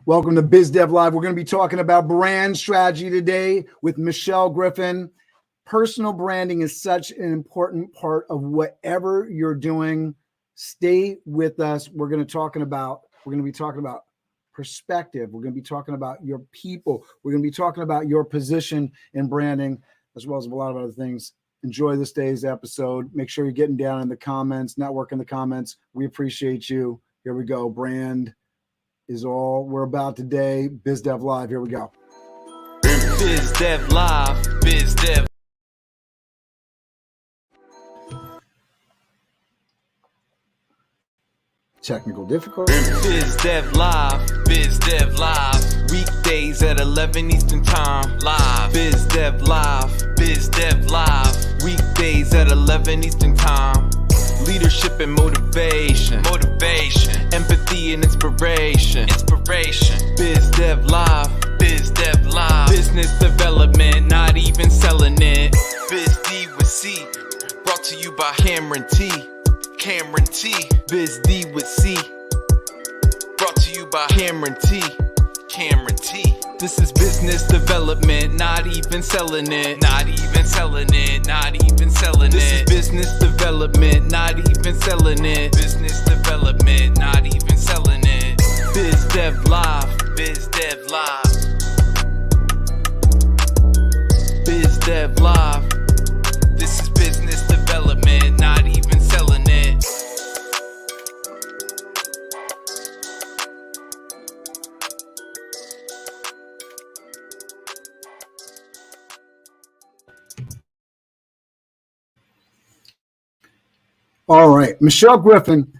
Welcome to Biz Dev Live. We're going to be talking about brand strategy today with Michelle Griffin. Personal branding is such an important part of whatever you're doing. Stay with us. We're going to be talking about perspective. We're going to be talking about your people. We're going to be talking about your position in branding, as well as a lot of other things. Enjoy this day's episode. Make sure you're getting down in the comments, network in the comments. We appreciate you. Here we go. Brand is all we're about today. Biz Dev Live. Here we go. Biz Dev Live. Biz Dev. Technical difficulty. Biz Dev Live. Biz Dev Live. Weekdays at 11 Eastern Time. Live. Biz Dev Live. Biz Dev Live. Weekdays at 11 Eastern Time. Leadership and motivation. Empathy and inspiration. Biz Dev Live. Biz Dev Live. Business development, not even selling it. Biz D with C. Brought to you by Cameron T. Biz D with C. Brought to you by Cameron T. This is business development, not even selling it. This is business development, not even selling it. Business development, not even selling it. Biz Dev Live. Biz Dev Live. Biz Dev Live. This is business development, not even selling it. All right. Michelle Griffin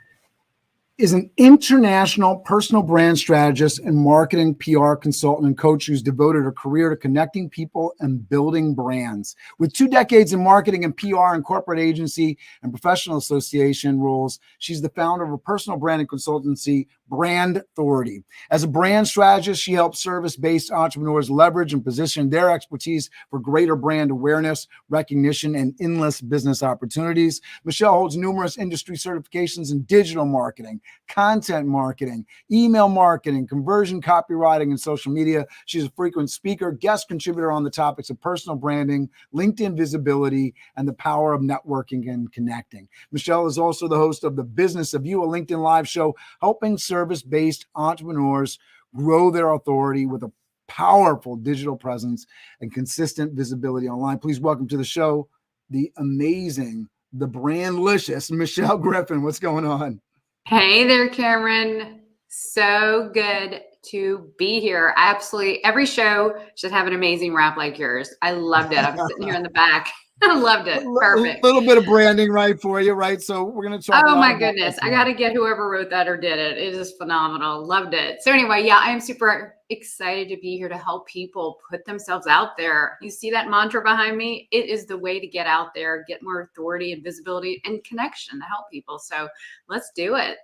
is an international personal brand strategist and marketing PR consultant and coach who's devoted her career to connecting people and building brands. With 2 decades in marketing and PR and corporate agency and professional association roles, she's the founder of a personal branding consultancy, BRANDthority. As a brand strategist, she helps service-based entrepreneurs leverage and position their expertise for greater brand awareness, recognition, and endless business opportunities. Michelle holds numerous industry certifications in digital marketing, content marketing, email marketing, conversion copywriting, and social media. She's a frequent speaker, guest contributor on the topics of personal branding, LinkedIn visibility, and the power of networking and connecting. Michelle is also the host of The Business of You, a LinkedIn live show helping service-based entrepreneurs grow their authority with a powerful digital presence and consistent visibility online. Please welcome to the show the amazing, the brandlicious Michelle Griffin. What's going on? Hey there, Cameron. So good to be here. Absolutely. Every show should have an amazing wrap like yours. I loved it. I'm sitting here in the back. I loved it. Perfect. A little bit of branding, right, for you, right? So we're going to talk. Oh my goodness. I got to get whoever wrote that or did it. It is phenomenal. Loved it. So anyway, yeah, I am super excited to be here to help people put themselves out there. You see that mantra behind me? It is the way to get out there, get more authority and visibility and connection to help people. So let's do it.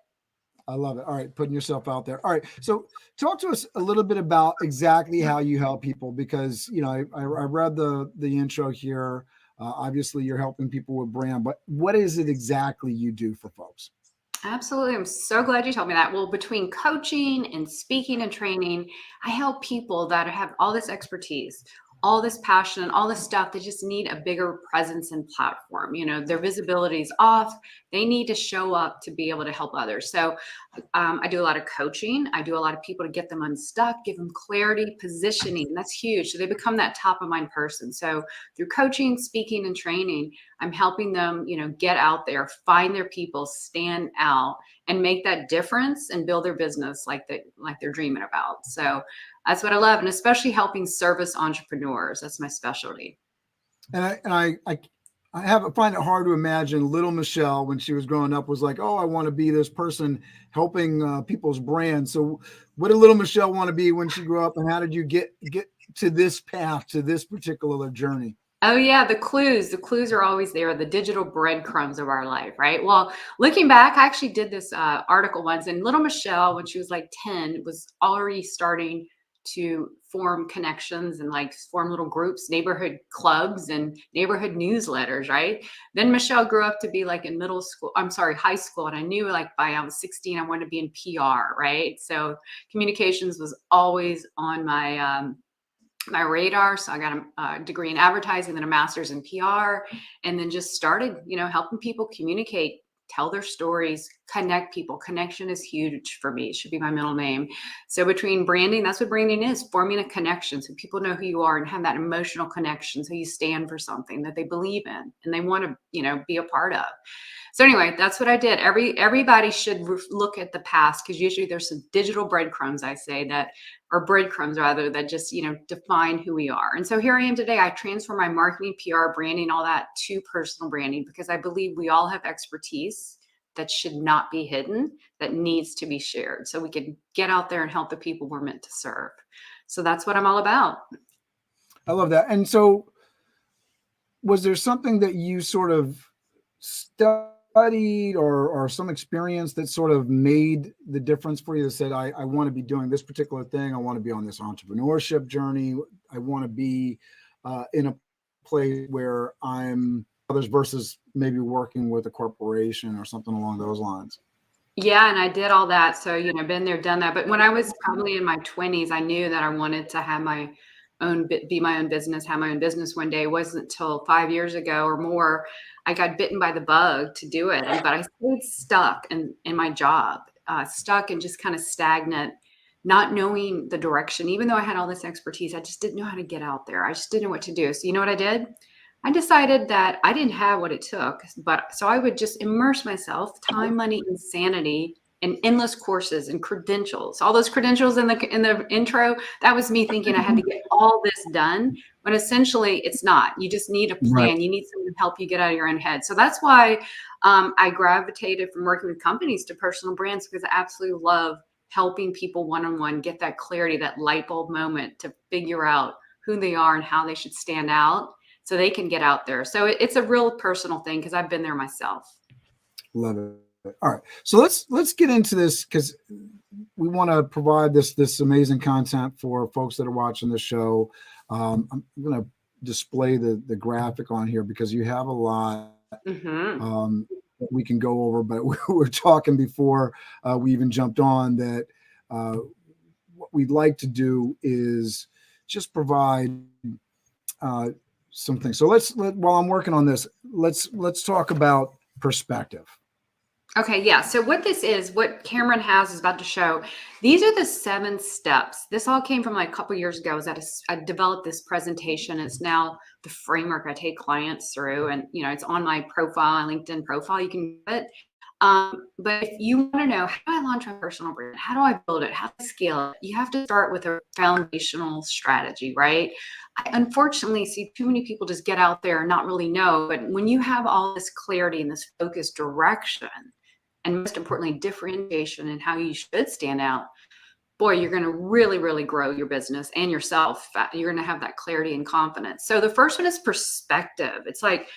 I love it. All right. Putting yourself out there. All right. So talk to us a little bit about exactly how you help people, because, you know, I read the intro here. Obviously you're helping people with brand, but what is it exactly you do for folks? Absolutely. I'm so glad you told me that. Well, between coaching and speaking and training, I help people that have all this expertise, all this passion, all this stuff. They just need a bigger presence and platform. You know, their visibility is off. They need to show up to be able to help others. So I do a lot of coaching. I do a lot of people to get them unstuck, give them clarity, positioning. That's huge. So they become that top of mind person. So through coaching, speaking, and training, I'm helping them, you know, get out there, find their people, stand out, and make that difference and build their business like they're dreaming about. So that's what I love, and especially helping service entrepreneurs. That's my specialty. And I find it hard to imagine little Michelle when she was growing up was like, oh, I want to be this person helping people's brands. So what did little Michelle want to be when she grew up, and how did you get to this path, to this particular journey? Oh yeah, the clues are always there, the digital breadcrumbs of our life, right? Well, looking back, I actually did this article once, and little Michelle, when she was like 10, was already starting to form connections and like form little groups, neighborhood clubs and neighborhood newsletters, right? Then Michelle grew up to be like in high school. And I knew like by I was 16, I wanted to be in PR, right? So communications was always on my radar. So I got a degree in advertising, then a master's in PR, and then just started, helping people communicate, tell their stories, connect people. Connection is huge for me. It should be my middle name. So between branding, that's what branding is, forming a connection so people know who you are and have that emotional connection. So you stand for something that they believe in and they want to, be a part of. So anyway, that's what I did. Everybody should look at the past, because usually there's some digital breadcrumbs, I say, or breadcrumbs rather, that just, define who we are. And so here I am today. I transfer my marketing, PR, branding, all that to personal branding, because I believe we all have expertise that should not be hidden, that needs to be shared, so we can get out there and help the people we're meant to serve. So that's what I'm all about. I love that. And so was there something that you sort of studied or some experience that sort of made the difference for you, that said, I want to be doing this particular thing. I want to be on this entrepreneurship journey. I want to be in a place where I'm others versus maybe working with a corporation or something along those lines? Yeah, and I did all that. So, been there, done that. But when I was probably in my 20s, I knew that I wanted to have be my own business, have my own business one day. It wasn't until 5 years ago or more, I got bitten by the bug to do it. But I stayed stuck in my job, stuck and just kind of stagnant, not knowing the direction. Even though I had all this expertise, I just didn't know how to get out there. I just didn't know what to do. So you know what I did? I decided that I didn't have what it took, so I would just immerse myself, time, money, insanity, in endless courses and credentials. All those credentials in the intro, that was me thinking I had to get all this done, when essentially it's not. You just need a plan. Right. You need someone to help you get out of your own head. So that's why I gravitated from working with companies to personal brands, because I absolutely love helping people one-on-one get that clarity, that light bulb moment to figure out who they are and how they should stand out, so they can get out there. So it's a real personal thing, because I've been there myself. Love it. All right. So let's get into this, because we want to provide this amazing content for folks that are watching the show. I'm going to display the graphic on here, because you have a lot that we can go over, but we were talking before we even jumped on that what we'd like to do is just provide some things. So while I'm working on this, let's talk about perspective. Okay, yeah. So what this is, what Cameron is about to show, these are the 7 steps. This all came from like a couple years ago. I developed this presentation. It's now the framework I take clients through, and it's on my profile, my LinkedIn profile. You can get it. But if you want to know, how do I launch my personal brand? How do I build it? How do I scale it? You have to start with a foundational strategy, right? I unfortunately see too many people just get out there and not really know. But when you have all this clarity and this focused direction, and most importantly, differentiation in how you should stand out, boy, you're going to really, really grow your business and yourself. You're going to have that clarity and confidence. So the first one is perspective. It's like,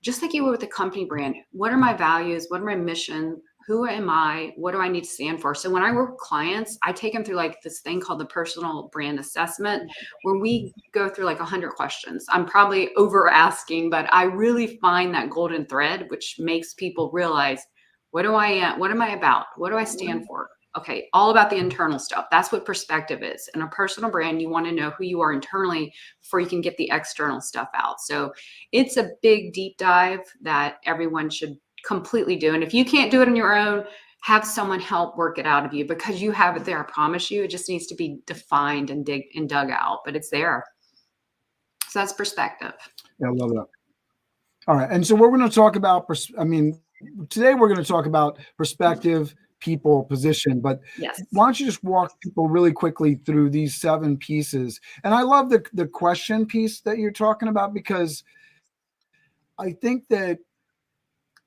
just like you would with a company brand, what are my values? What are my mission? Who am I? What do I need to stand for? So when I work with clients, I take them through like this thing called the personal brand assessment, where we go through like 100 questions. I'm probably over asking, but I really find that golden thread, which makes people realize, what am I about? What do I stand for? Okay, all about the internal stuff. That's what perspective is. In a personal brand, you want to know who you are internally before you can get the external stuff out. So it's a big deep dive that everyone should completely do. And if you can't do it on your own, have someone help work it out of you, because you have it there. I promise you, it just needs to be defined and dug out, but it's there. So that's perspective. Yeah, I love that. All right. And so we're going to talk about, today we're going to talk about perspective, people, position, but yes. Why don't you just walk people really quickly through these 7 pieces? And I love the question piece that you're talking about, because I think that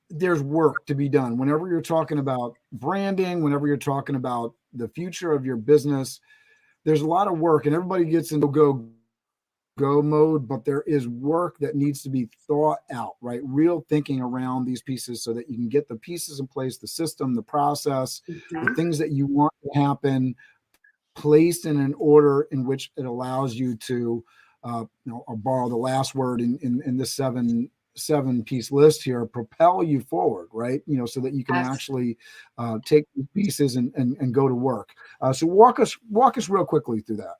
there's work to be done whenever you're talking about branding, whenever you're talking about the future of your business. There's a lot of work, and everybody gets into go mode, but there is work that needs to be thought out, right? Real thinking around these pieces, so that you can get the pieces in place, the system, the process, the things that you want to happen placed in an order in which it allows you to, I'll borrow the last word in this seven piece list here, propel you forward, right? So that you can actually take these pieces and go to work. So walk us real quickly through that.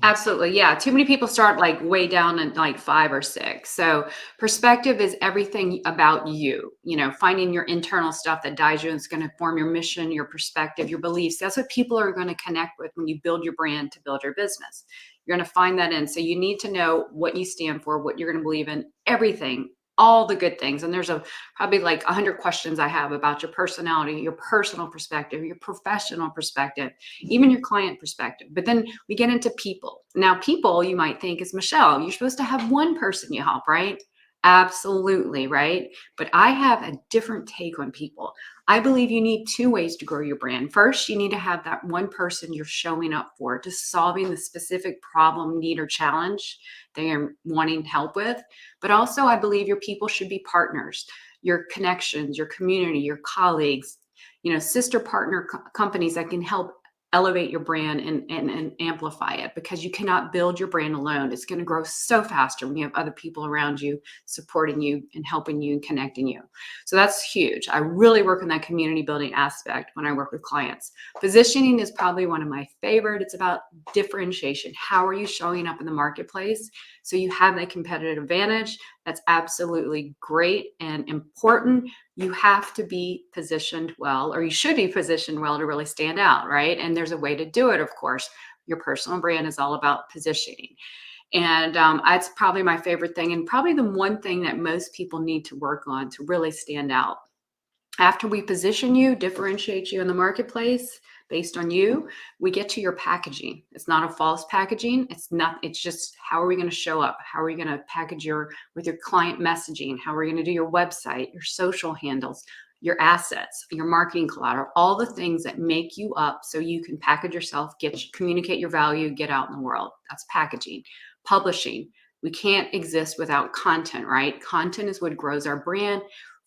Absolutely. Yeah. Too many people start like way down at like 5 or 6. So perspective is everything about you, finding your internal stuff that guides you and is going to form your mission, your perspective, your beliefs. That's what people are going to connect with when you build your brand to build your business. You're going to find that in. So you need to know what you stand for, what you're going to believe in, everything, all the good things. And there's probably like 100 questions I have about your personality, your personal perspective, your professional perspective, even your client perspective. But then we get into people. Now, people, you might think, is Michelle, you're supposed to have one person you help, right? Absolutely, right? But I have a different take on people. I believe you need 2 ways to grow your brand. First, you need to have that one person you're showing up for, just solving the specific problem, need, or challenge they are wanting help with. But also, I believe your people should be partners, your connections, your community, your colleagues, sister partner companies that can help elevate your brand and amplify it, because you cannot build your brand alone. It's going to grow so faster when you have other people around you supporting you and helping you and connecting you. So that's huge. I really work on that community building aspect when I work with clients. Positioning is probably one of my favorite. It's about differentiation. How are you showing up in the marketplace so you have that competitive advantage? That's absolutely great and important. You have to be positioned well, or you should be positioned well to really stand out, right? And there's a way to do it, of course. Your personal brand is all about positioning. And that's probably my favorite thing, and probably the one thing that most people need to work on to really stand out. After we position you, differentiate you in the marketplace based on you, we get to your packaging. It's not a false packaging. It's just, how are we going to show up? How are we going to package with your client messaging? How are we going to do your website, your social handles, your assets, your marketing collateral, all the things that make you up so you can package yourself, communicate your value, get out in the world. That's packaging. Publishing. We can't exist without content, right? Content is what grows our brand,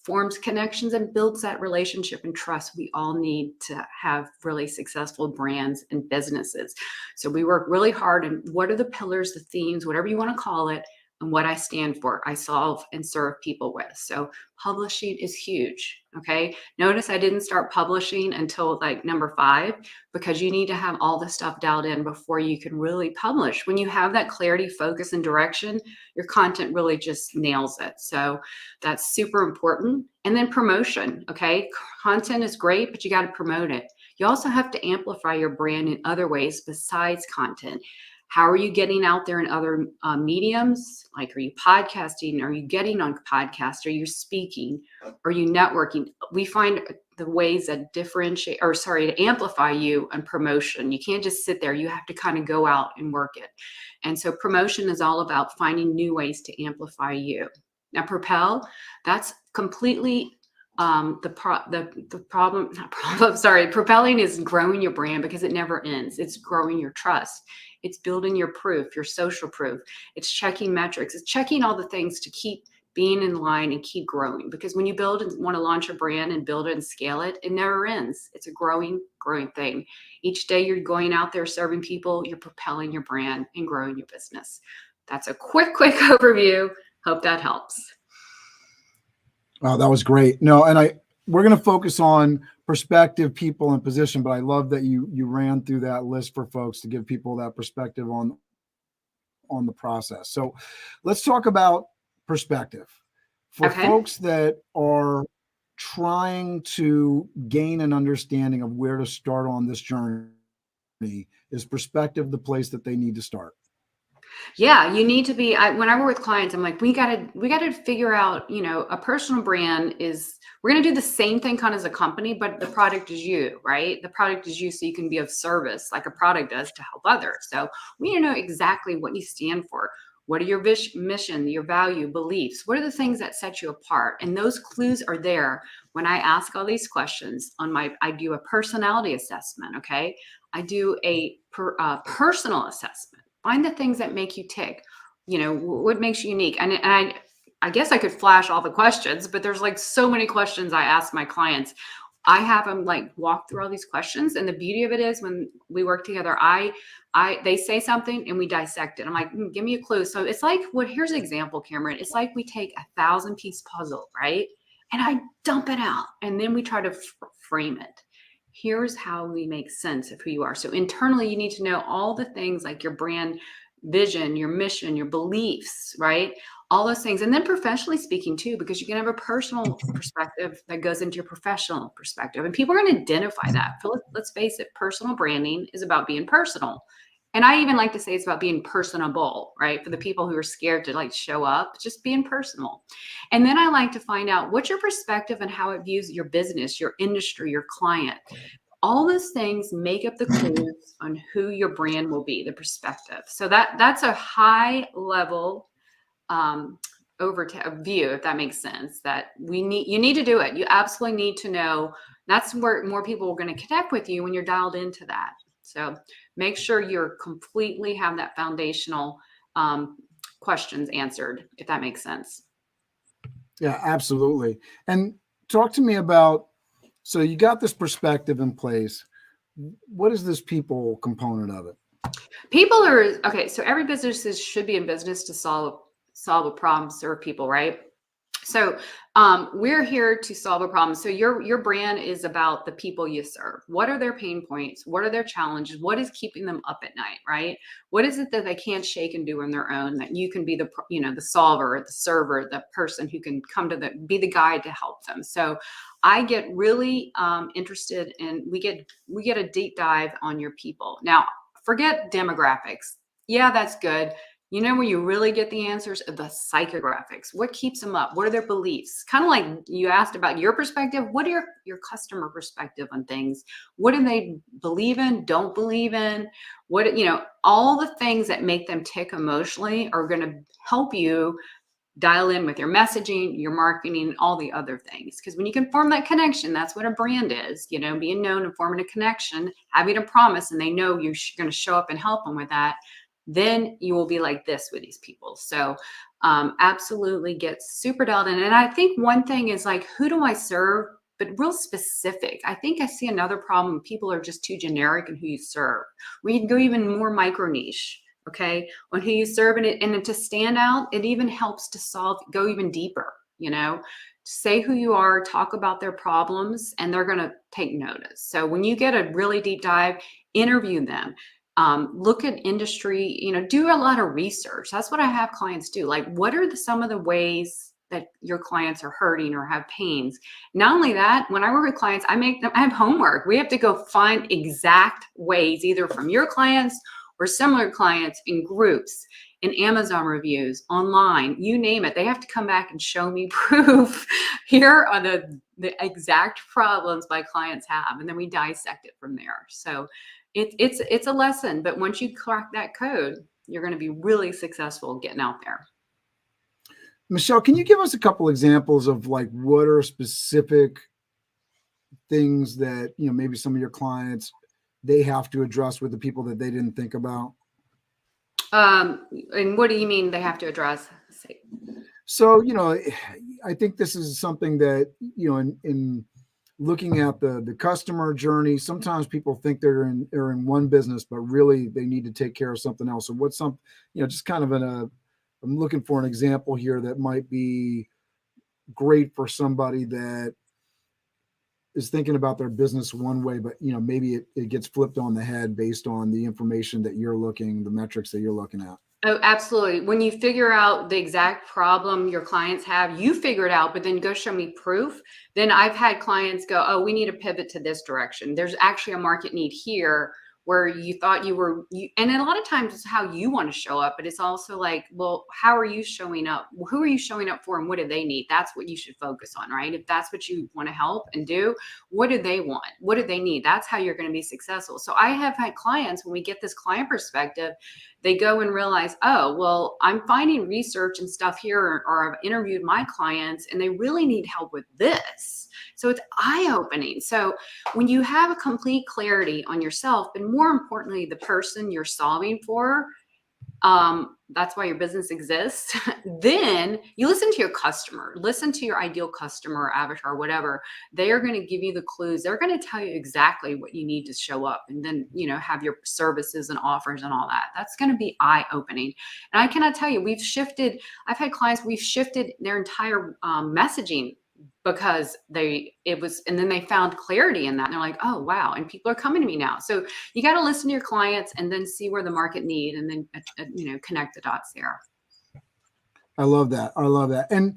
forms connections, and builds that relationship and trust we all need to have really successful brands and businesses. So we work really hard on what are the pillars, the themes, whatever you want to call it, and what I stand for, I solve and serve people with. So publishing is huge. Okay. Notice I didn't start publishing until like number 5, because you need to have all the stuff dialed in before you can really publish. When you have that clarity, focus, and direction, your content really just nails it. So that's super important. And then promotion. Okay. Content is great, but you got to promote it. You also have to amplify your brand in other ways besides content. How are you getting out there in other mediums? Like, are you podcasting? Are you getting on podcasts? Are you speaking? Are you networking? We find the ways that to amplify you and promotion. You can't just sit there. You have to kind of go out and work it. And so promotion is all about finding new ways to amplify you. Now, propel, that's completely propelling is growing your brand, because it never ends. It's growing your trust. It's building your proof, your social proof. It's checking metrics. It's checking all the things to keep being in line and keep growing. Because when you build and want to launch a brand and build it and scale it, it never ends. It's a growing thing. Each day you're going out there serving people, you're propelling your brand and growing your business. That's a quick overview. Hope that helps. Wow, that was great. No, and we're going to focus on perspective, people, and position, but I love that you ran through that list for folks to give people that perspective on the process. So let's talk about perspective. For folks that are trying to gain an understanding of where to start on this journey, is perspective the place that they need to start? Yeah, you need to be, when I work with clients, I'm like, we got to figure out, a personal brand is, we're going to do the same thing kind of as a company, but the product is you, right? The product is you, so you can be of service like a product does to help others. So we need to know exactly what you stand for. What are your mission, your value, beliefs? What are the things that set you apart? And those clues are there when I ask all these questions I do a personality assessment. Okay. I do a personal assessment. Find the things that make you tick. What makes you unique. And I guess I could flash all the questions, but there's like so many questions I ask my clients. I have them like walk through all these questions. And the beauty of it is when we work together, they say something and we dissect it. I'm like, give me a clue. So it's like, here's an example, Cameron. It's like we take 1,000-piece puzzle, right? And I dump it out and then we try to frame it. Here's how we make sense of who you are. So internally, you need to know all the things like your brand vision, your mission, your beliefs, right? All those things. And then professionally speaking too, because you can have a personal perspective that goes into your professional perspective. And people are going to identify that. Let's face it, personal branding is about being personal. And I even like to say it's about being personable, right? For the people who are scared to like show up, just being personal. And then I like to find out what's your perspective and how it views your business, your industry, your client. All those things make up the clues on who your brand will be, the perspective. So that's a high level view, if that makes sense, that you need to do it. You absolutely need to know. That's where more people are going to connect with you when you're dialed into that. So make sure you're completely have that foundational questions answered, if that makes sense. Yeah, absolutely. And talk to me about, so you got this perspective in place. What is this people component of it? People are, okay, so every business should be in business to solve a problem, serve people, right? So we're here to solve a problem. So your brand is about the people you serve. What are their pain points? What are their challenges? What is keeping them up at night, right? What is it that they can't shake and do on their own that you can be the solver, the server, the person who can be the guide to help them. So I get really interested in, we get a deep dive on your people. Now, forget demographics. Yeah, that's good. You know where you really get the answers? The psychographics. What keeps them up? What are their beliefs? Kind of like you asked about your perspective. What are your customer perspective on things? What do they believe in, don't believe in? All the things that make them tick emotionally are going to help you dial in with your messaging, your marketing, all the other things. Because when you can form that connection, that's what a brand is, being known and forming a connection, having a promise, and they know you're going to show up and help them with that. Then you will be like this with these people. So absolutely get super dialed in. And I think one thing is like, who do I serve? But real specific. I think I see another problem. People are just too generic in who you serve. We can go even more micro niche, okay, on who you serve. And to stand out, it even helps to go even deeper, say who you are, talk about their problems, and they're going to take notice. So when you get a really deep dive, interview them. Look at industry, do a lot of research. That's what I have clients do. Like, what are some of the ways that your clients are hurting or have pains? Not only that, when I work with clients, I have homework. We have to go find exact ways, either from your clients or similar clients in groups, in Amazon reviews, online, you name it. They have to come back and show me proof. Here are the exact problems my clients have. And then we dissect it from there. So it's a lesson, but once you crack that code, you're going to be really successful getting out there. Michelle, can you give us a couple examples of like what are specific things that, maybe some of your clients, they have to address with the people that they didn't think about? And what do you mean they have to address? So, I think this is something that, in looking at the customer journey, sometimes people think they're in one business, but really they need to take care of something else. So just kind of I'm looking for an example here that might be great for somebody that is thinking about their business one way, but maybe it gets flipped on the head based on the information that the metrics that you're looking at. Oh, absolutely. When you figure out the exact problem your clients have, you figure it out, but then go show me proof. Then I've had clients go, oh, we need to pivot to this direction. There's actually a market need here where you thought and a lot of times it's how you want to show up, but it's also like, well, how are you showing up? Who are you showing up for and what do they need? That's what you should focus on, right? If that's what you want to help and do, what do they want? What do they need? That's how you're going to be successful. So I have had clients, when we get this client perspective, they go and realize, oh, well, I'm finding research and stuff here, or I've interviewed my clients and they really need help with this. So it's eye-opening. So when you have a complete clarity on yourself, and more importantly, the person you're solving for, That's why your business exists. Then you listen to your customer, listen to your ideal customer, avatar, whatever. They are going to give you the clues. They're going to tell you exactly what you need to show up, and then, have your services and offers and all that. That's going to be eye-opening. And I cannot tell you, I've had clients, we've shifted their entire messaging because and then they found clarity in that. And they're like, oh, wow. And people are coming to me now. So you got to listen to your clients and then see where the market need, and then, connect the dots there. I love that. I love that. And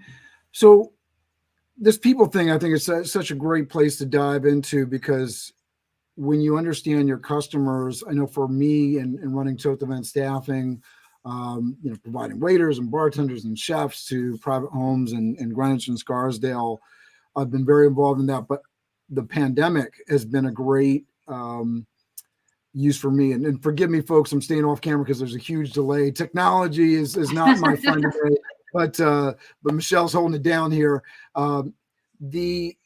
so this people thing, I think is such a great place to dive into, because when you understand your customers, I know for me and running Toth event staffing, providing waiters and bartenders and chefs to private homes in Greenwich and Scarsdale, I've been very involved in that. But the pandemic has been a great use for me. And forgive me, folks, I'm staying off camera because there's a huge delay. Technology is not my friend today, but Michelle's holding it down here. The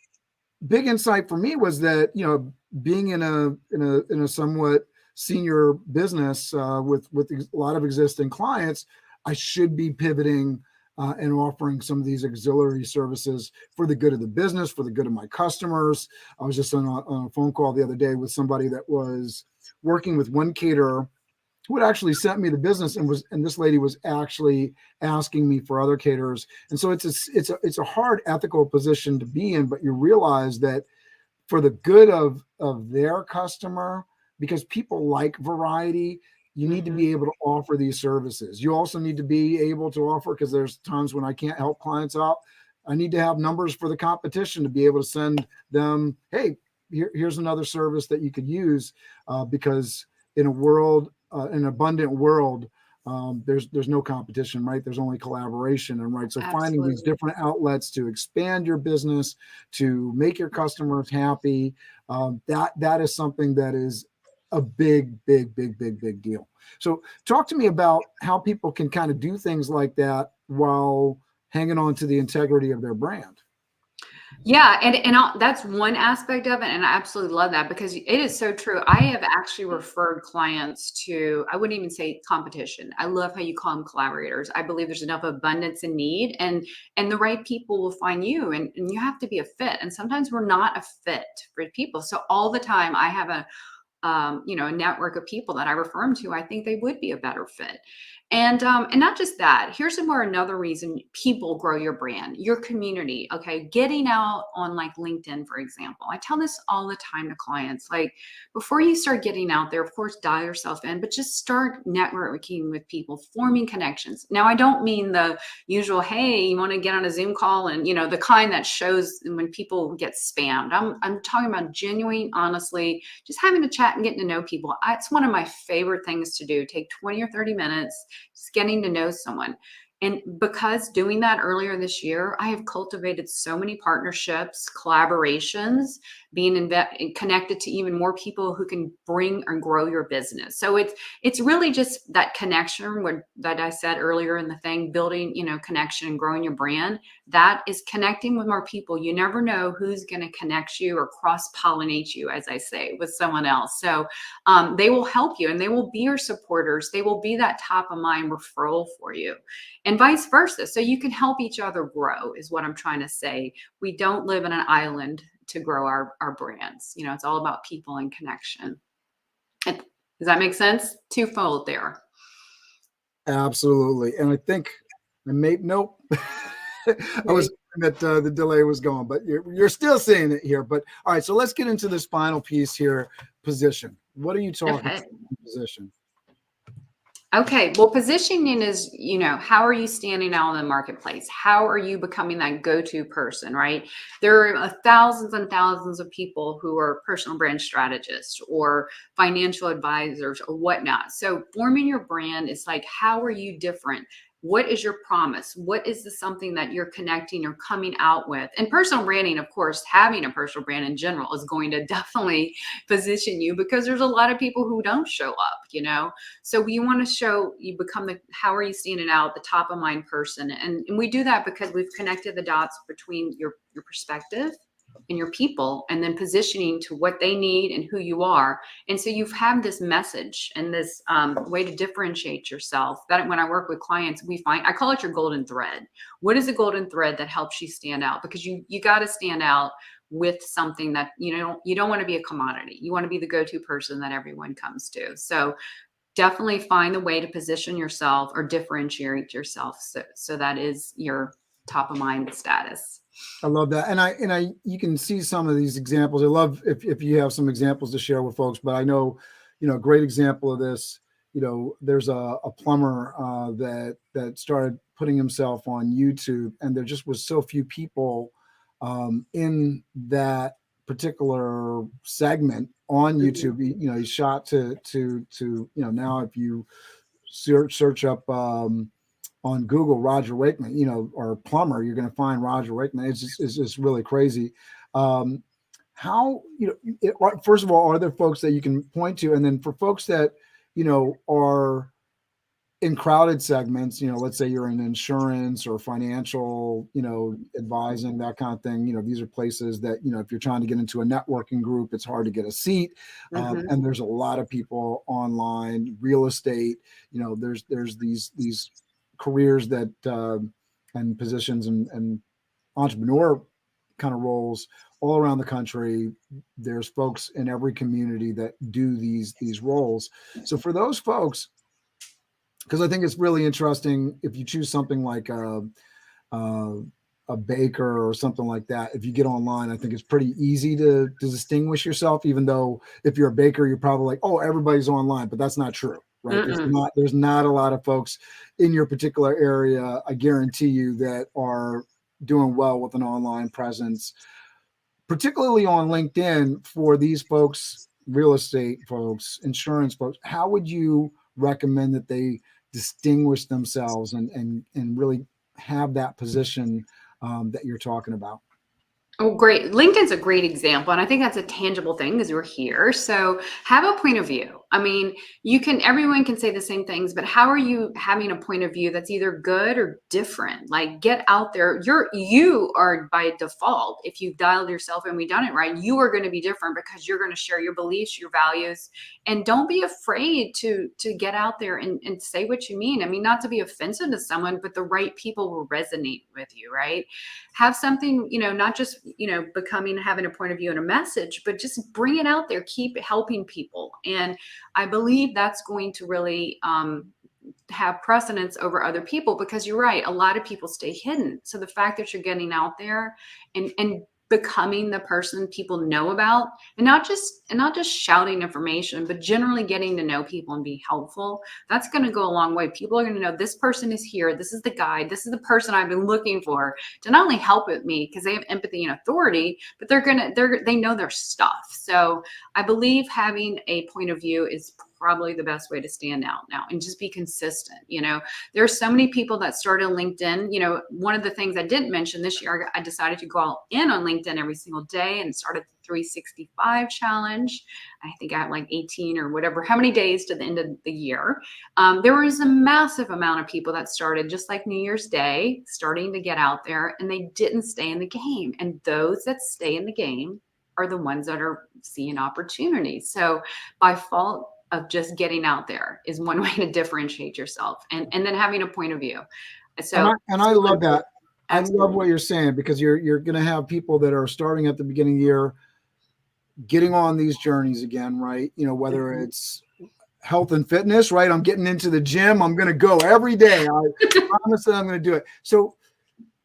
big insight for me was that, being in a somewhat senior business with a lot of existing clients, I should be pivoting and offering some of these auxiliary services for the good of the business, for the good of my customers. I was just on a phone call the other day with somebody that was working with one caterer who had actually sent me the business, and this lady was actually asking me for other caterers. And so it's a hard ethical position to be in, but you realize that for the good of their customer, because people like variety, you need to be able to offer these services. You also need to be able to offer, because there's times when I can't help clients out, I need to have numbers for the competition to be able to send them, hey, here's another service that you could use, because in an abundant world, there's no competition, right? There's only collaboration, and right. So finding these different outlets to expand your business, to make your customers happy, that is something that is a big deal. So talk to me about how people can kind of do things like that while hanging on to the integrity of their brand. Yeah. And that's one aspect of it. And I absolutely love that, because it is so true. I have actually referred clients to, I wouldn't even say competition. I love how you call them collaborators. I believe there's enough abundance and need, and the right people will find you, and you have to be a fit. And sometimes we're not a fit for people. So all the time I have a network of people that I refer them to, I think they would be a better fit. And not just that, here's another reason people grow your brand, your community. Okay. Getting out on like LinkedIn, for example. I tell this all the time to clients, like, before you start getting out there, of course, dial yourself in, but just start networking with people, forming connections. Now, I don't mean the usual, hey, you want to get on a Zoom call, and, the kind that shows when people get spammed. I'm talking about genuine, honestly, just having a chat and getting to know people. It's one of my favorite things to do. Take 20 or 30 minutes, just getting to know someone. And because doing that earlier this year, I have cultivated so many partnerships, collaborations, being connected to even more people who can bring and grow your business. So it's really just that connection that I said earlier in the thing, building, connection and growing your brand. That is connecting with more people. You never know who's going to connect you or cross-pollinate you, as I say, with someone else. So they will help you, and they will be your supporters. They will be that top of mind referral for you, and vice versa. So you can help each other grow, is what I'm trying to say. We don't live in an island to grow our brands. It's all about people and connection. Does that make sense? Twofold there. Absolutely. And I think nope. I was that the delay was gone, but you're still saying it here. But all right, so let's get into this final piece here. Position. What are you talking about? Position. Okay. Well, positioning is, how are you standing out in the marketplace? How are you becoming that go-to person, right? There are thousands and thousands of people who are personal brand strategists or financial advisors or whatnot. So forming your brand is like, how are you different? What is your promise? What is something that you're connecting or coming out with? And personal branding, of course, having a personal brand in general is going to definitely position you, because there's a lot of people who don't show up, So you want to become how are you standing out, the top of mind person. And we do that because we've connected the dots between your perspective, your people, and then positioning to what they need and who you are. And so you've had this message and this way to differentiate yourself. That when I work with clients, we find, I call it your golden thread. What is the golden thread that helps you stand out? Because you got to stand out with something that, you don't want to be a commodity. You want to be the go-to person that everyone comes to. So definitely find a way to position yourself or differentiate yourself. So that is your top of mind status. I love that. And you can see some of these examples. I love if you have some examples to share with folks, but I know, a great example of this, there's a plumber that started putting himself on YouTube, and there just was so few people in that particular segment on YouTube. He shot to now if you search up on Google Roger Wakeman, or plumber, you're going to find Roger Wakeman. It's just really crazy. How, first of all, are there folks that you can point to? And then for folks that, are in crowded segments, let's say you're in insurance or financial, advising, that kind of thing. These are places that, if you're trying to get into a networking group, it's hard to get a seat. And there's a lot of people online, real estate, there's these careers that, and positions and entrepreneur kind of roles all around the country. There's folks in every community that do these roles. So for those folks, because I think it's really interesting, if you choose something like a baker or something like that, if you get online, I think it's pretty easy to distinguish yourself, even though if you're a baker, you're probably like, oh, everybody's online, but that's not true, right? There's not a lot of folks in your particular area, I guarantee you, that are doing well with an online presence, particularly on LinkedIn. For these folks, real estate folks, insurance folks, how would you recommend that they distinguish themselves and really have that position that you're talking about? Oh, great. LinkedIn's a great example. And I think that's a tangible thing because you're here. So have a point of view. I mean, everyone can say the same things, but how are you having a point of view that's either good or different? Like, get out there. You are by default, if you've dialed yourself and we've done it right, you are going to be different because you're going to share your beliefs, your values, and don't be afraid to get out there and say what you mean. I mean, not to be offensive to someone, but the right people will resonate with you, right? Have something, not just, having a point of view and a message, but just bring it out there, keep helping people. And I believe that's going to really have precedence over other people, because you're right, a lot of people stay hidden. So the fact that you're getting out there and becoming the person people know about, and not just shouting information, but generally getting to know people and be helpful, that's going to go a long way. People are going to know this person is here. This is the guide. This is the person I've been looking for to not only help with me because they have empathy and authority, but they know their stuff. So I believe having a point of view is probably the best way to stand out now, and just be consistent. There's so many people that started LinkedIn. One of the things I didn't mention this year, I decided to go all in on LinkedIn every single day and started the 365 challenge. I think I had like 18 or whatever, how many days to the end of the year. There was a massive amount of people that started just like New Year's Day, starting to get out there, and they didn't stay in the game. And those that stay in the game are the ones that are seeing opportunities. So by fault of just getting out there is one way to differentiate yourself, and then having a point of view. So, and I love that. Absolutely. I love what you're saying, because you're going to have people that are starting at the beginning of the year, getting on these journeys again, right? Whether it's health and fitness, right? I'm getting into the gym. I'm going to go every day. I promise that I'm going to do it. So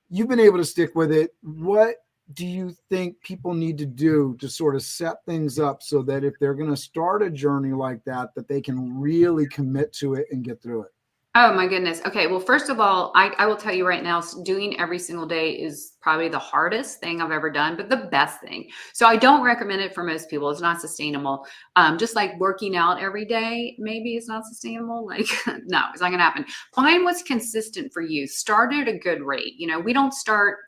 you've been able to stick with it. What do you think people need to do to sort of set things up so that if they're going to start a journey like that they can really commit to it and get through it? Oh my goodness. Okay. Well, first of all, I will tell you right now, doing every single day is probably the hardest thing I've ever done, but the best thing. So I don't recommend it for most people. It's not sustainable. Just like working out every day, maybe it's not sustainable. Like, no, it's not going to happen. Find what's consistent for you. Start at a good rate. We don't start,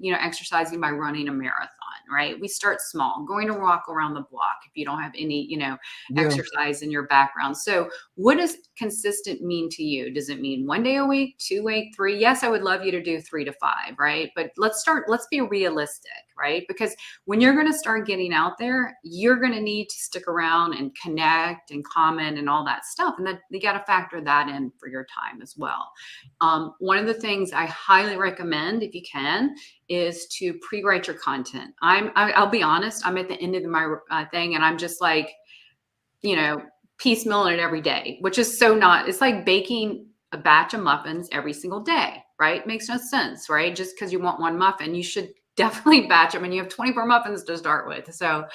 exercising by running a marathon, right? We start small, going to walk around the block if you don't have any, exercise in your background. So what does consistent mean to you? Does it mean 1 day a week, 2 weeks, 3? Yes, I would love you to do 3 to 5, right? But let's be realistic. right? Because when you're going to start getting out there, you're going to need to stick around and connect and comment and all that stuff. And that you got to factor that in for your time as well. One of the things I highly recommend, if you can, is to pre-write your content. I'll be honest, I'm at the end of my thing, and I'm just like, piecemealing it every day, which is so not, it's like baking a batch of muffins every single day, right? Makes no sense, right? Just because you want one muffin, you should definitely batch them, and you have 24 muffins to start with. So,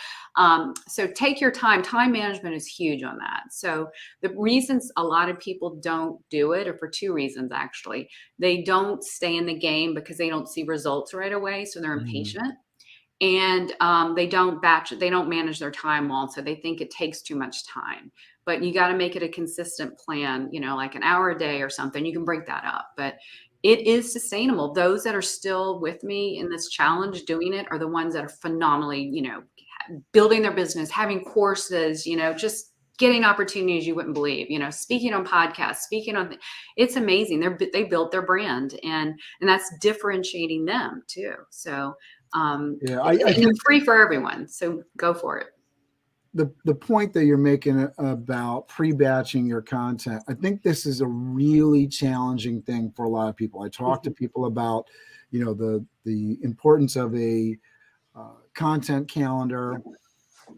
so take your time. Time management is huge on that. So the reasons a lot of people don't do it are for two reasons, actually. They don't stay in the game because they don't see results right away. So they're impatient. And they don't manage their time well. So they think it takes too much time. But you got to make it a consistent plan, like an hour a day or something. You can break that up. But it is sustainable. Those that are still with me in this challenge doing it are the ones that are phenomenally, building their business, having courses, just getting opportunities you wouldn't believe, speaking on podcasts, it's amazing. They built their brand, and that's differentiating them too. So and it's free for everyone. So go for it. The point that you're making about pre-batching your content, I think this is a really challenging thing for a lot of people. I talk to people about, the importance of a content calendar.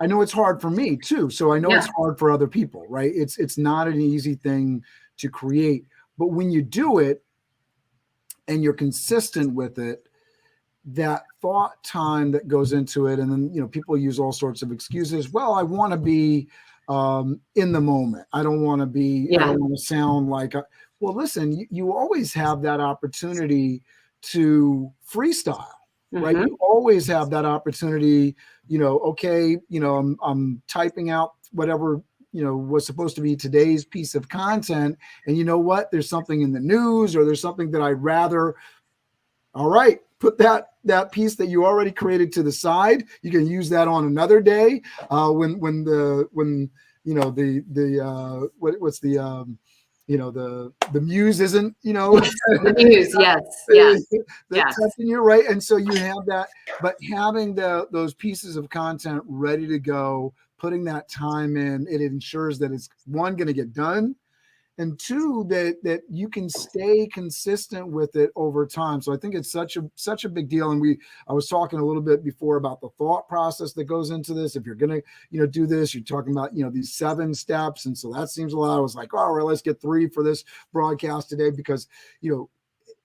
I know it's hard for me too. So I know it's hard for other people, right? It's not an easy thing to create, but when you do it and you're consistent with it, that thought time that goes into it. And then, people use all sorts of excuses. Well, I want to be in the moment. I don't want to be, I don't want to sound like, well, listen, you always have that opportunity to freestyle, right? You always have that opportunity, okay, I'm typing out whatever, was supposed to be today's piece of content. And you know what? There's something in the news, or there's something that I'd rather, all right, put that piece that you already created to the side. You can use that on another day when the muse isn't, the muse, yes. Testing you, right? And so you have that, but having those pieces of content ready to go, putting that time in, it ensures that it's one, going to get done, and two, that you can stay consistent with it over time. So I think it's such a big deal. And I was talking a little bit before about the thought process that goes into this. If you're going to, do this, you're talking about, these 7 steps. And so that seems a lot. I was like, all right, let's get 3 for this broadcast today, because,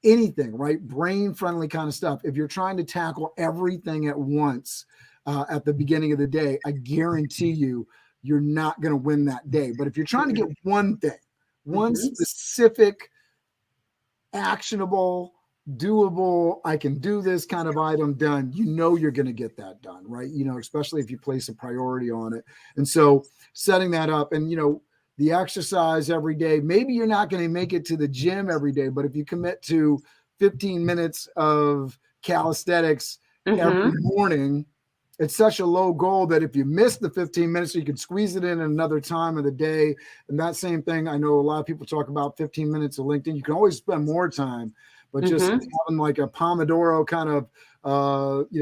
anything, right? Brain friendly kind of stuff. If you're trying to tackle everything at once at the beginning of the day, I guarantee you're not going to win that day. But if you're trying to get one thing, one specific, actionable, doable, I can do this kind of item done, you're going to get that done, right? Especially if you place a priority on it. And so setting that up, and, the exercise every day, maybe you're not going to make it to the gym every day, but if you commit to 15 minutes of calisthenics every morning, it's such a low goal that if you miss the 15 minutes, you can squeeze it in another time of the day. And that same thing, I know a lot of people talk about 15 minutes of LinkedIn. You can always spend more time, but just having like a Pomodoro kind of,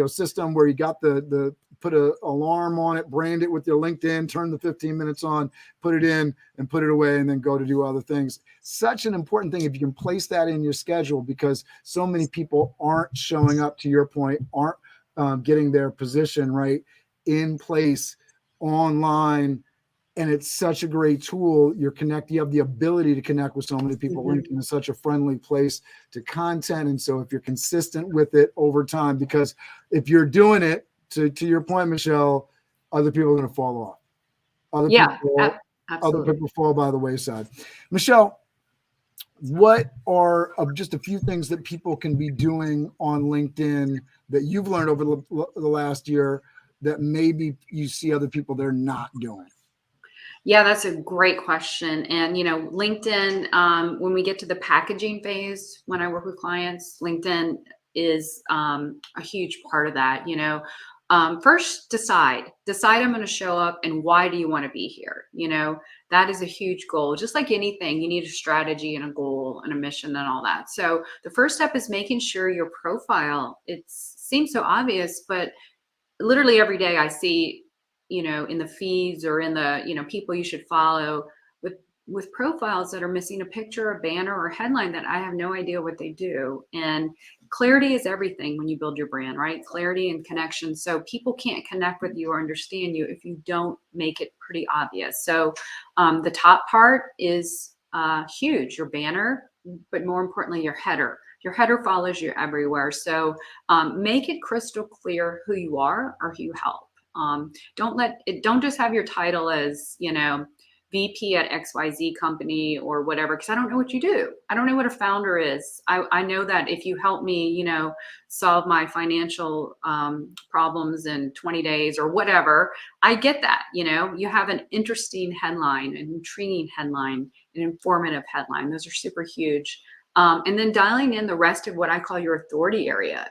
system where you got the put an alarm on it, brand it with your LinkedIn, turn the 15 minutes on, put it in and put it away, and then go to do other things. Such an important thing if you can place that in your schedule, because so many people aren't showing up, to your point, aren't getting their position right in place online. And it's such a great tool. You have the ability to connect with so many people. LinkedIn is such a friendly place to content. And so if you're consistent with it over time, because if you're doing it, to your point, Michelle, other people are going to fall off. Other people fall by the wayside. Michelle, what are just a few things that people can be doing on LinkedIn that you've learned over the last year that maybe you see other people they're not doing? Yeah, that's a great question. And, LinkedIn, when we get to the packaging phase, when I work with clients, LinkedIn is a huge part of that. First, decide I'm going to show up, and why do you want to be here? That is a huge goal. Just like anything, you need a strategy and a goal and a mission and all that. So the first step is making sure your profile, it seems so obvious, but literally every day I see, in the feeds or in the, people you should follow with profiles that are missing a picture, a banner, or a headline that I have no idea what they do. And clarity is everything when you build your brand, right? Clarity and connection. So people can't connect with you or understand you if you don't make it pretty obvious. So the top part is huge, your banner, but more importantly, your header. Your header follows you everywhere. So make it crystal clear who you are or who you help. Don't just have your title as, VP at XYZ company or whatever, because I don't know what you do. I don't know what a founder is. I know that if you help me, solve my financial problems in 20 days or whatever, I get that. You have an interesting headline, an intriguing headline, an informative headline. Those are super huge. And then dialing in the rest of what I call your authority area.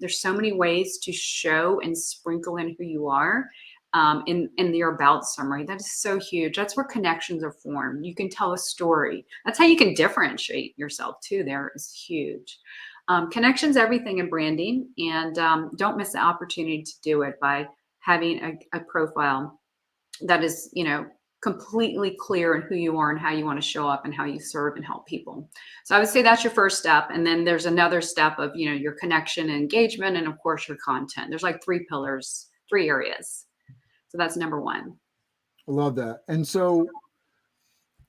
There's so many ways to show and sprinkle in who you are. In your about summary. That is so huge. That's where connections are formed. You can tell a story. That's how you can differentiate yourself too. There is huge. Connections, everything in branding, and don't miss the opportunity to do it by having a profile that is, completely clear in who you are and how you want to show up and how you serve and help people. So I would say that's your first step. And then there's another step of, your connection and engagement, and of course your content. There's like 3 pillars, 3 areas. So that's number 1. I love that. And so,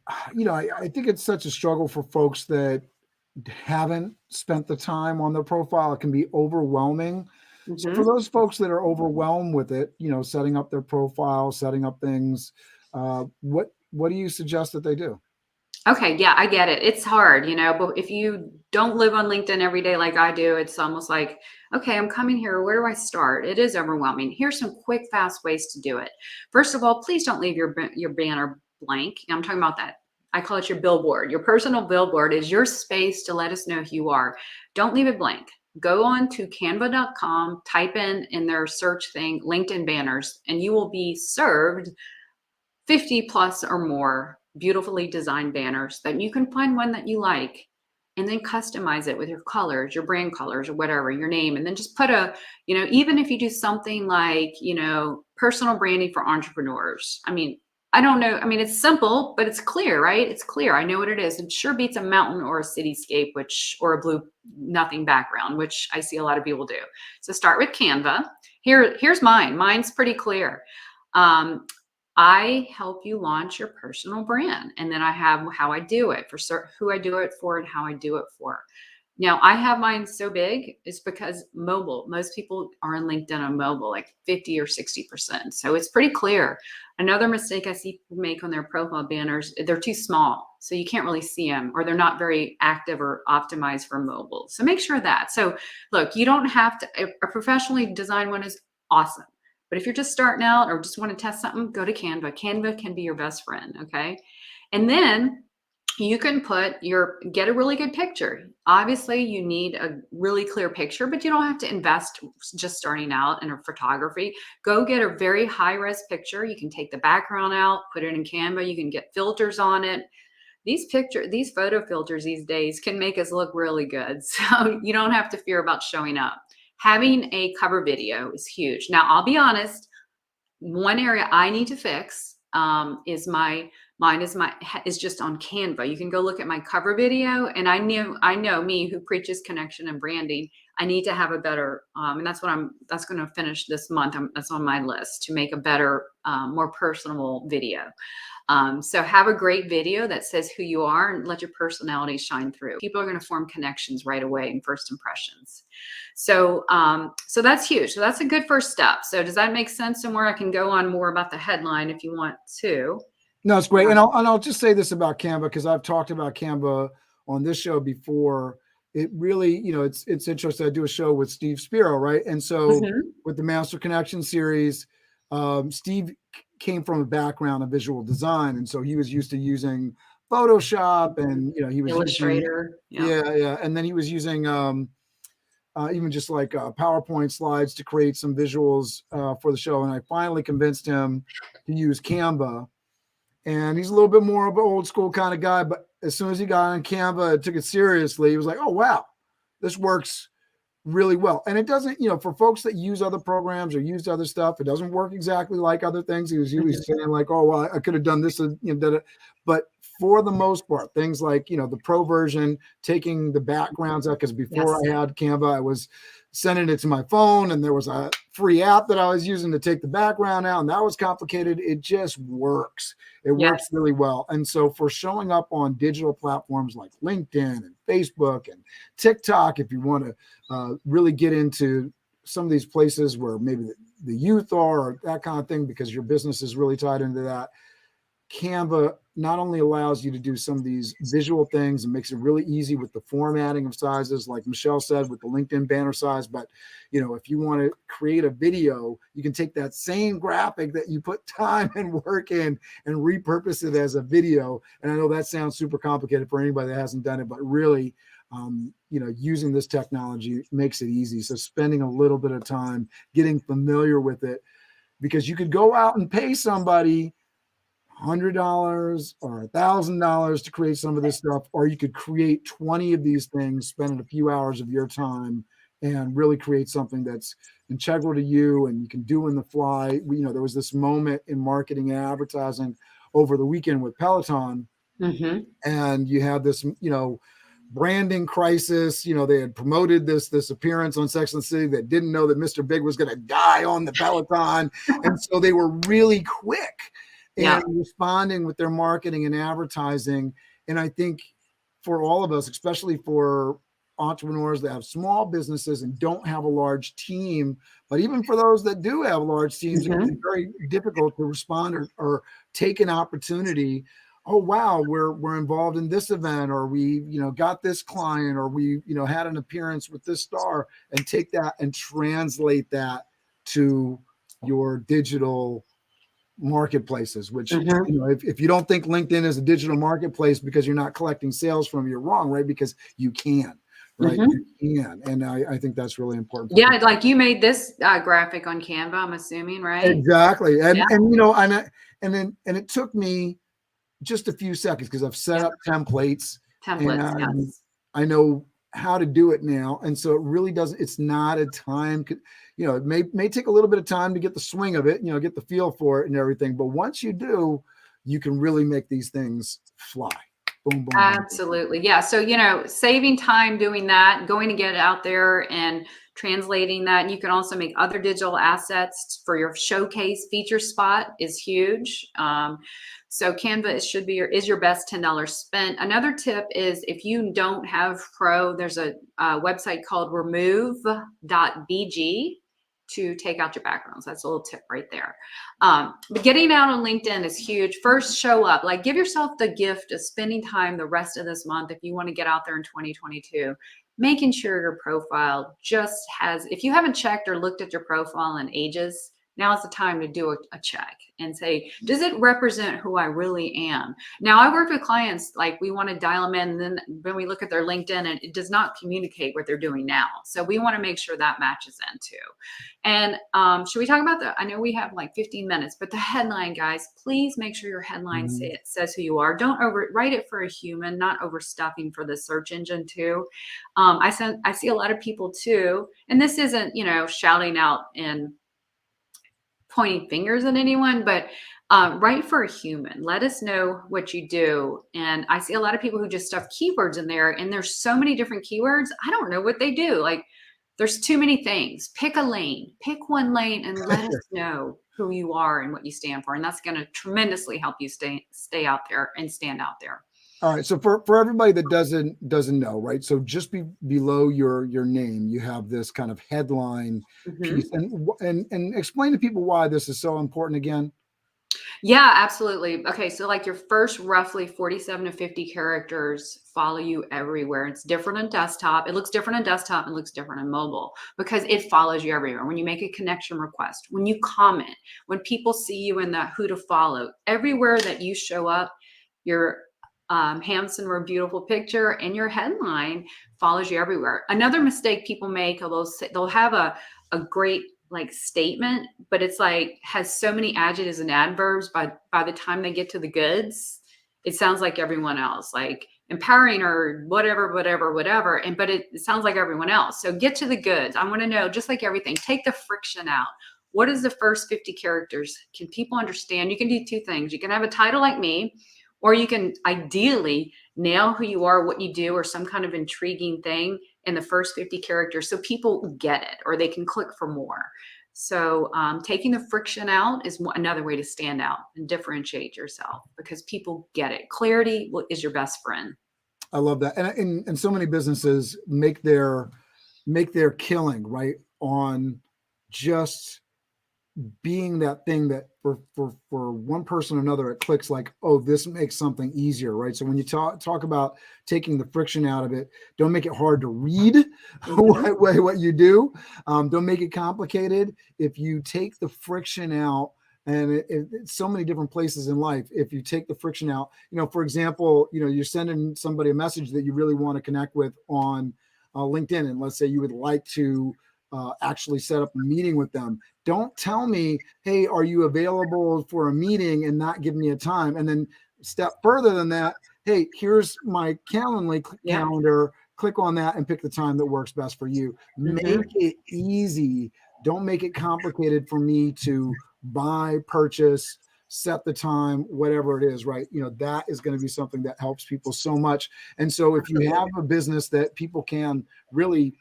I think it's such a struggle for folks that haven't spent the time on their profile. It can be overwhelming. Mm-hmm. So for those folks that are overwhelmed with it, setting up their profile, setting up things, what do you suggest that they do? Okay. Yeah, I get it. It's hard, but if you don't live on LinkedIn every day like I do, it's almost like, okay, I'm coming here. Where do I start? It is overwhelming. Here's some quick, fast ways to do it. First of all, please don't leave your banner blank. I'm talking about that. I call it your billboard. Your personal billboard is your space to let us know who you are. Don't leave it blank. Go on to canva.com, type in their search thing, LinkedIn banners, and you will be served 50 plus or more beautifully designed banners that you can find one that you like and then customize it with your colors, your brand colors or whatever, your name. And then just put even if you do something like, personal branding for entrepreneurs. I don't know. It's simple, but it's clear, right? It's clear. I know what it is. It sure beats a mountain or a cityscape, or a blue nothing background, which I see a lot of people do. So start with Canva. Here's mine. Mine's pretty clear. I help you launch your personal brand. And then I have how I do it, for who I do it for and how I do it for. Now, I have mine so big is because mobile. Most people are on LinkedIn on mobile, like 50 or 60%. So it's pretty clear. Another mistake I see people make on their profile banners, they're too small. So you can't really see them, or they're not very active or optimized for mobile. So make sure of that. So look, you don't have to, a professionally designed one is awesome. But if you're just starting out or just want to test something, go to Canva. Canva can be your best friend, okay? And then you can get a really good picture. Obviously, you need a really clear picture, but you don't have to invest just starting out in a photography. Go get a very high-res picture. You can take the background out, put it in Canva. You can get filters on it. These photo filters these days can make us look really good. So you don't have to fear about showing up. Having a cover video is huge. Now, I'll be honest, one area I need to fix is just on Canva. You can go look at my cover video, and I know me who preaches connection and branding. I need to have a better, and that's going to finish this month. That's on my list to make a better, more personable video. So have a great video that says who you are and let your personality shine through. People are going to form connections right away in first impressions. So that's huge. So that's a good first step. So does that make sense? And where I can go on more about the headline if you want to. No, it's great. And I'll just say this about Canva, because I've talked about Canva on this show before. It really, it's interesting. I do a show with Steve Spiro, right? And so with the Master Connection series, Steve came from a background of visual design, and so he was used to using Photoshop, and he was Illustrator. Yeah. And then he was using even just like PowerPoint slides to create some visuals for the show. And I finally convinced him to use Canva. And he's a little bit more of an old school kind of guy, but as soon as he got on Canva and took it seriously, he was like, oh, wow, this works really well. And it doesn't, for folks that use other programs or use other stuff, it doesn't work exactly like other things. He was saying like, oh, well, I could have done this, did it. But for the most part, things like, the pro version, taking the backgrounds out, because before I had Canva, I was sending it to my phone, and there was a free app that I was using to take the background out, and that was complicated. It just works. It works really well. And so for showing up on digital platforms like LinkedIn and Facebook and TikTok, if you want to really get into some of these places where maybe the youth are, or that kind of thing, because your business is really tied into that, Canva not only allows you to do some of these visual things and makes it really easy with the formatting of sizes, like Michelle said, with the LinkedIn banner size. But, if you want to create a video, you can take that same graphic that you put time and work in and repurpose it as a video. And I know that sounds super complicated for anybody that hasn't done it, but really, using this technology makes it easy. So spending a little bit of time getting familiar with it, because you could go out and pay somebody $100 or $1,000 to create some of this stuff, or you could create 20 of these things, spend a few hours of your time, and really create something that's integral to you and you can do in the fly. There was this moment in marketing and advertising over the weekend with Peloton, and you had this, branding crisis. They had promoted this appearance on Sex and the City that didn't know that Mr. Big was going to die on the Peloton, and so they were really quick and responding with their marketing and advertising. And I think for all of us, especially for entrepreneurs that have small businesses and don't have a large team, but even for those that do have large teams, it can be very difficult to respond or take an opportunity. Oh, wow, we're involved in this event, or we, got this client, or we, had an appearance with this star, and take that and translate that to your digital marketplaces, which, if you don't think LinkedIn is a digital marketplace because you're not collecting sales from, you're wrong, right? Because you can, right? You can. And I think that's really important. Yeah. Like you made this graphic on Canva, I'm assuming, right? Exactly. And it took me just a few seconds because I've set up templates. And I know how to do it now. And so it really doesn't, it's not a time, it may take a little bit of time to get the swing of it, get the feel for it and everything. But once you do, you can really make these things fly. Boom, boom. Absolutely. Yeah. So, saving time doing that, going to get it out there and translating that. And you can also make other digital assets for your showcase. Feature spot is huge. So Canva is your best $10 spent. Another tip is if you don't have Pro, there's a website called remove.bg to take out your backgrounds. That's a little tip right there. But getting out on LinkedIn is huge. First, show up. Like, give yourself the gift of spending time the rest of this month if you want to get out there in 2022. Making sure your profile just has, if you haven't checked or looked at your profile in ages, now is the time to do a check and say, does it represent who I really am? Now, I work with clients, like we want to dial them in, and then when we look at their LinkedIn, and it does not communicate what they're doing now. So we want to make sure that matches in too. And should we talk about I know we have like 15 minutes, but the headline, guys, please make sure your headline says who you are. Don't write it for a human, not overstuffing for the search engine too. I see a lot of people too, and this isn't, shouting out and pointing fingers at anyone, but write for a human. Let us know what you do. And I see a lot of people who just stuff keywords in there, and there's so many different keywords. I don't know what they do. Like, there's too many things. Pick a lane, pick one lane, and let us know who you are and what you stand for. And that's going to tremendously help you stay out there and stand out there. All right. So for everybody that doesn't know, right? So just below your name, you have this kind of headline piece, and explain to people why this is so important again. Yeah, absolutely. Okay. So like your first roughly 47 to 50 characters follow you everywhere. It's different on desktop. It looks different on desktop. It looks different on mobile because it follows you everywhere. When you make a connection request, when you comment, when people see you in the who to follow, everywhere that you show up, your handsome or beautiful picture and your headline follows you everywhere. Another mistake people make, they'll have a great like statement, but it's like has so many adjectives and adverbs by the time they get to the goods, it sounds like everyone else, like empowering or whatever. And but it sounds like everyone else. So get to the goods. I want to know, just like everything, take the friction out. What is the first 50 characters? Can people understand? You can do two things. You can have a title like me, or you can ideally nail who you are, what you do, or some kind of intriguing thing in the first 50 characters so people get it or they can click for more. So taking the friction out is another way to stand out and differentiate yourself because people get it. Clarity is your best friend. I love that. And so many businesses make their killing, right, on just being that thing that for one person or another, it clicks like, oh, this makes something easier, right? So when you talk about taking the friction out of it, don't make it hard to read what you do. Don't make it complicated. If you take the friction out, and it's so many different places in life. If you take the friction out, for example, you're sending somebody a message that you really want to connect with on LinkedIn, and let's say you would like to actually set up a meeting with them. Don't tell me, hey, are you available for a meeting, and not give me a time. And then step further than that, hey, here's my calendar. Click on that and pick the time that works best for you. Make it easy. Don't make it complicated for me to buy, purchase, set the time, whatever it is, right? That is going to be something that helps people so much. And so if you have a business that people can really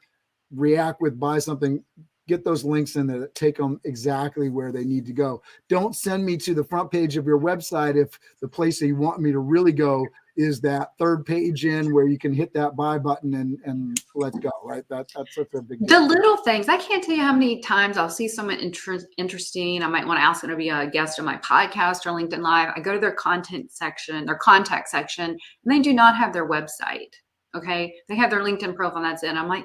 react with, buy something, get those links in there that take them exactly where they need to go. Don't send me to the front page of your website if the place that you want me to really go is that third page in where you can hit that buy button and let's go, right? That's such a big deal. The little things. I can't tell you how many times I'll see someone interesting. I might want to ask them to be a guest on my podcast or LinkedIn Live. I go to their contact section, and they do not have their website. Okay. They have their LinkedIn profile, and that's it. I'm like,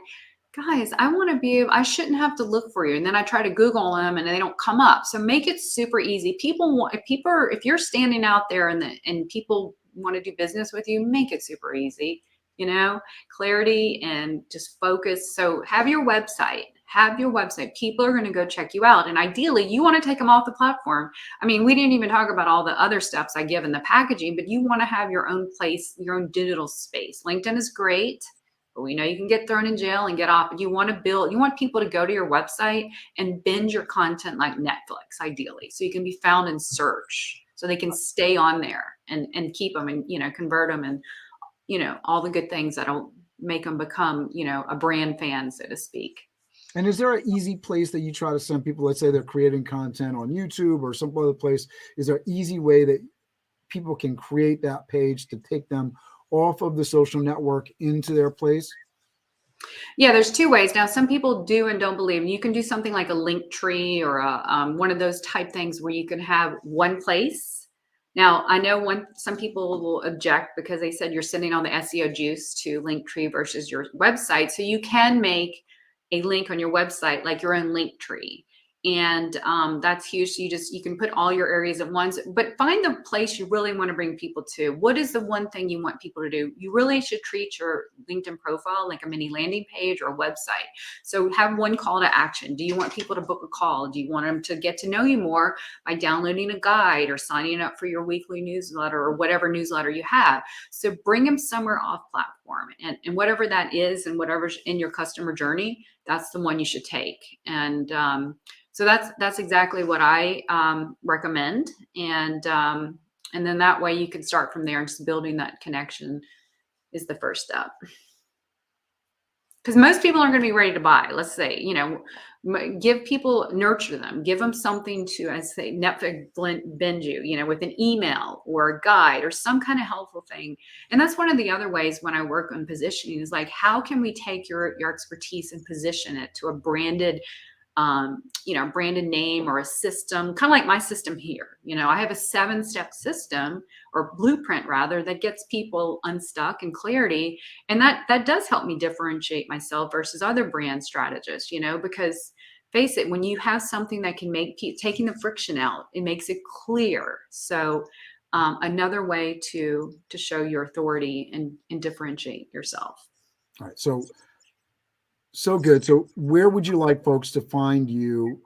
guys, I shouldn't have to look for you. And then I try to Google them and they don't come up. So make it super easy. If you're standing out there and people want to do business with you, make it super easy, clarity and just focus. So have your website. People are going to go check you out. And ideally you want to take them off the platform. I mean, we didn't even talk about all the other steps I give in the packaging, but you want to have your own place, your own digital space. LinkedIn is great. But we know you can get thrown in jail and get off. But you want people to go to your website and binge your content like Netflix, ideally. So you can be found in search. So they can stay on there and keep them and, convert them and, all the good things that'll make them become, a brand fan, so to speak. And is there an easy place that you try to send people, let's say they're creating content on YouTube or some other place, is there an easy way that people can create that page to take them off of the social network into their place? Yeah, there's two ways. Now, some people do and don't believe. You can do something like a link tree or one of those type things where you can have one place. Now, I know some people will object because they said you're sending all the SEO juice to Linktree versus your website. So you can make a link on your website like your own link tree. And that's huge. So you can put all your areas at once, but find the place you really want to bring people to. What is the one thing you want people to do? You really should treat your LinkedIn profile like a mini landing page or a website. So have one call to action. Do you want people to book a call? Do you want them to get to know you more by downloading a guide or signing up for your weekly newsletter or whatever newsletter you have? So bring them somewhere off platform, and whatever that is and whatever's in your customer journey, that's the one you should take. And so that's exactly what I recommend. And then that way you can start from there, and just building that connection is the first step. Because most people aren't going to be ready to buy. Let's say, nurture them, give them something to, I say, Netflix binge you, with an email or a guide or some kind of helpful thing. And that's one of the other ways when I work on positioning is like, how can we take your expertise and position it to a branded name or a system, kind of like my system here. I have a 7-step system or blueprint rather that gets people unstuck and clarity. And that does help me differentiate myself versus other brand strategists, because face it, when you have something that can make taking the friction out, it makes it clear. So another way to show your authority and differentiate yourself. All right. So good. So where would you like folks to find you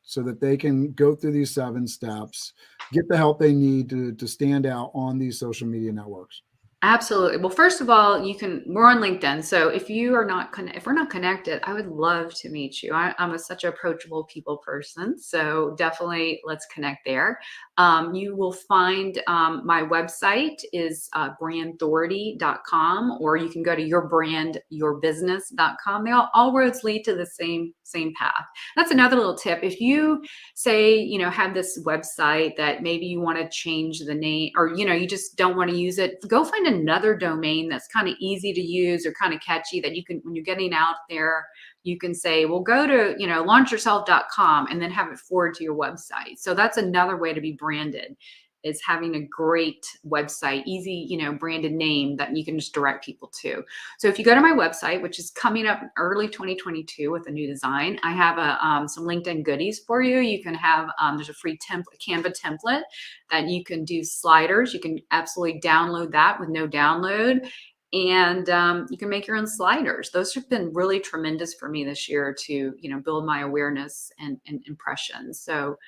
so that they can go through these 7 steps, get the help they need to stand out on these social media networks? Absolutely. Well, first of all, we're on LinkedIn. So if we're not connected, I would love to meet you. I'm such an approachable people person. So definitely let's connect there. You will find my website is BRANDthority.com, or you can go to yourbrandyourbusiness.com. They all roads lead to the same path. That's another little tip. If you say, have this website that maybe you want to change the name, or, you just don't want to use it, go find another domain that's kind of easy to use or kind of catchy that you can, when you're getting out there, you can say, well, go to, launchyourself.com and then have it forward to your website. So that's another way to be branded, is having a great website, easy, branded name that you can just direct people to. So if you go to my website, which is coming up in early 2022 with a new design, I have some LinkedIn goodies for you. You can have, there's a free Canva template that you can do sliders. You can absolutely download that with no download. And you can make your own sliders. Those have been really tremendous for me this year to, build my awareness and impressions. So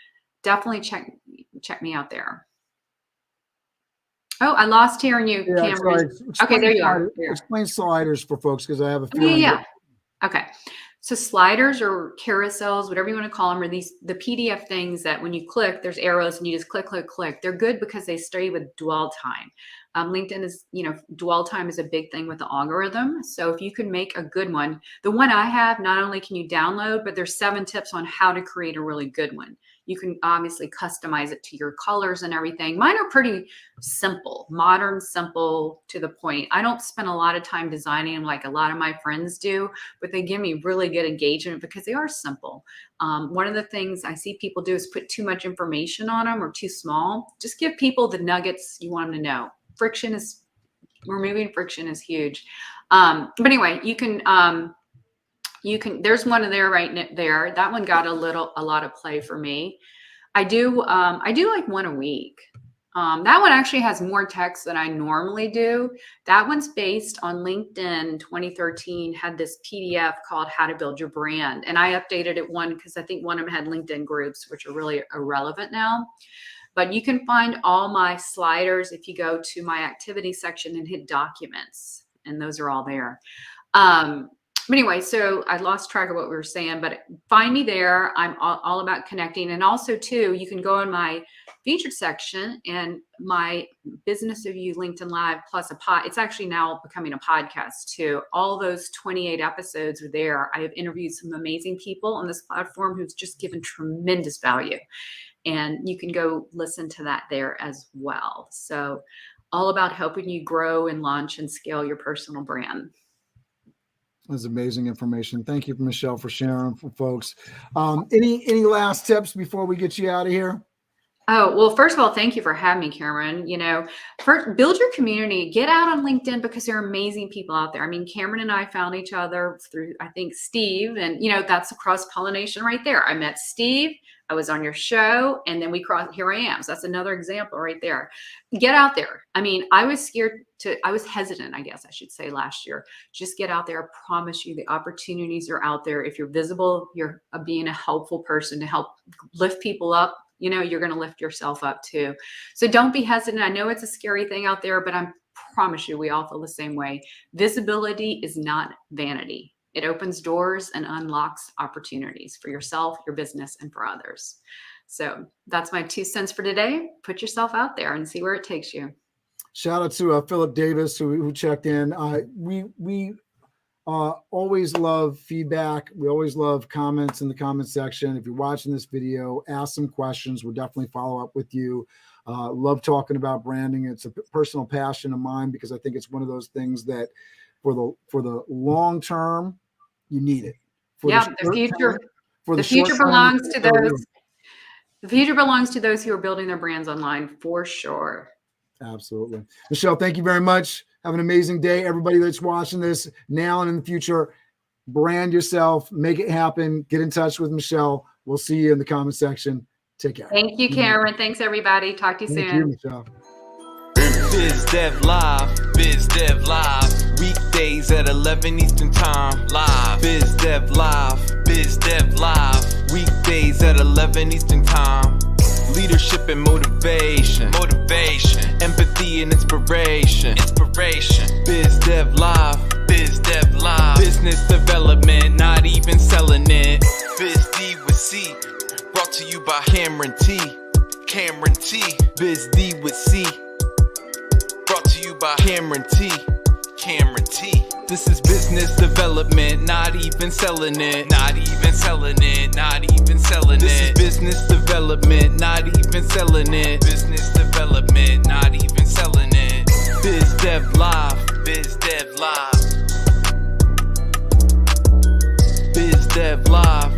definitely check me out there. Oh, I lost hearing you, Cameron. Okay, there you are. Explain sliders for folks, because I have a feeling. Yeah. Okay. So sliders or carousels, whatever you want to call them, are the PDF things that when you click, there's arrows and you just click, click, click. They're good because they stay with dwell time. LinkedIn is, dwell time is a big thing with the algorithm. So if you can make a good one, the one I have, not only can you download, but there's 7 tips on how to create a really good one. You can obviously customize it to your colors and everything. Mine are pretty simple, modern, simple, to the point. I don't spend a lot of time designing them like a lot of my friends do, but they give me really good engagement because they are simple. One of the things I see people do is put too much information on them or too small. Just give people the nuggets you want them to know. Removing friction is huge. But anyway, you can, there's one there right there. That one got a lot of play for me. I do like one a week. That one actually has more text than I normally do. That one's based on LinkedIn in 2013, had this PDF called How to Build Your Brand. And I updated it because I think one of them had LinkedIn groups, which are really irrelevant now. But you can find all my sliders if you go to my activity section and hit documents, and those are all there. But anyway, so I lost track of what we were saying, but find me there. I'm all about connecting. And also too, you can go in my featured section and my Business of You LinkedIn Live plus it's actually now becoming a podcast too. All those 28 episodes are there. I have interviewed some amazing people on this platform who's just given tremendous value. And you can go listen to that there as well. So all about helping you grow and launch and scale your personal brand. That's amazing information. Thank you, Michelle, for sharing for folks. Any last tips before we get you out of here? Oh, well, first of all, thank you for having me, Cameron. First, build your community, get out on LinkedIn because there are amazing people out there. I mean, Cameron and I found each other through, I think, Steve, and, that's a cross-pollination right there. I met Steve, I was on your show, and then we crossed, here I am. So that's another example right there. Get out there. I mean, I was hesitant, I guess I should say, last year. Just get out there. I promise you the opportunities are out there. If you're visible, you're being a helpful person to help lift people up. You're going to lift yourself up too. So don't be hesitant. I know it's a scary thing out there, but I promise you, we all feel the same way. Visibility is not vanity. It opens doors and unlocks opportunities for yourself, your business, and for others. So that's my 2 cents for today. Put yourself out there and see where it takes you. Shout out to Philip Davis who checked in. We always love feedback. We always love comments in the comment section. If you're watching this video, ask some questions. We'll definitely follow up with you. Love talking about branding. It's a personal passion of mine because I think it's one of those things that for the long term, you need it. The future belongs to those. The future belongs to those who are building their brands online, for sure. Absolutely. Michelle, thank you very much. Have an amazing day. Everybody that's watching this now and in the future, brand yourself, make it happen. Get in touch with Michelle. We'll see you in the comment section. Take care. Thank you, Cameron. Thanks, everybody. Talk to you soon. Thank you, Michelle. Biz Dev Live, Biz Dev Live, weekdays at 11 Eastern Time, live. Biz Dev Live, Biz Dev Live, Weekdays at 11 Eastern Time. Leadership and motivation. Empathy and inspiration. Biz Dev Live. Business development, not even selling it. Biz D with C. Brought to you by Cameron T. Biz D with C. Brought to you by Cameron T. This is business development, not even selling it. This is business development, not even selling it. Biz Dev Live. Biz Dev Live.